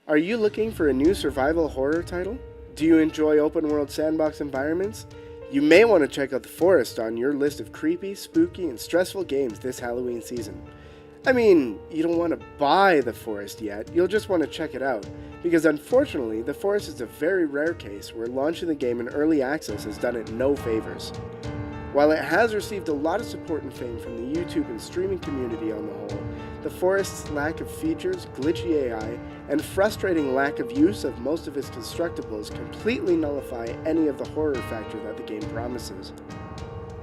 Are you looking for a new survival horror title? Do you enjoy open world sandbox environments? You may want to check out The Forest on your list of creepy, spooky, and stressful games this Halloween season. I mean, you don't want to buy The Forest yet, you'll just want to check it out, because unfortunately, The Forest is a very rare case where launching the game in early access has done it no favors. While it has received a lot of support and fame from the YouTube and streaming community on the whole, The Forest's lack of features, glitchy AI, and frustrating lack of use of most of its constructibles completely nullify any of the horror factor that the game promises.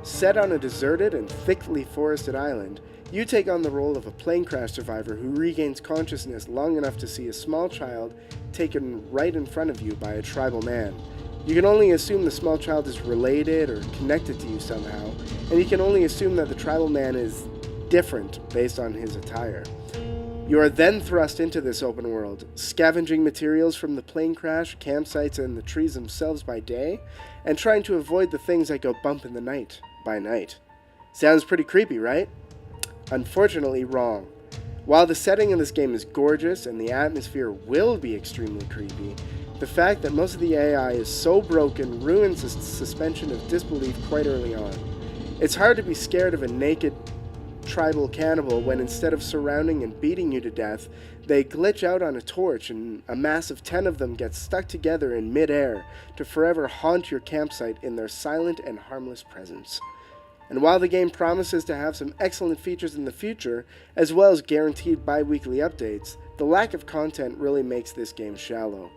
Set on a deserted and thickly forested island, you take on the role of a plane crash survivor who regains consciousness long enough to see a small child taken right in front of you by a tribal man. You can only assume the small child is related or connected to you somehow, and you can only assume that the tribal man is different based on his attire. You are then thrust into this open world, scavenging materials from the plane crash, campsites, and the trees themselves by day, and trying to avoid the things that go bump in the night by night. Sounds pretty creepy, right? Unfortunately, wrong. While the setting of this game is gorgeous and the atmosphere will be extremely creepy, the fact that most of the AI is so broken ruins the suspension of disbelief quite early on. It's hard to be scared of a naked tribal cannibal when instead of surrounding and beating you to death, they glitch out on a torch and a mass of 10 of them get stuck together in mid-air to forever haunt your campsite in their silent and harmless presence. And while the game promises to have some excellent features in the future, as well as guaranteed bi-weekly updates, the lack of content really makes this game shallow.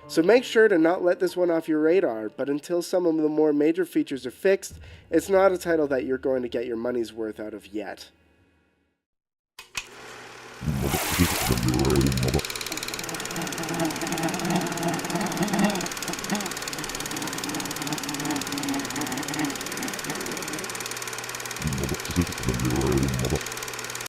So make sure to not let this one off your radar, but until some of the more major features are fixed, it's not a title that you're going to get your money's worth out of yet. Motherfucker.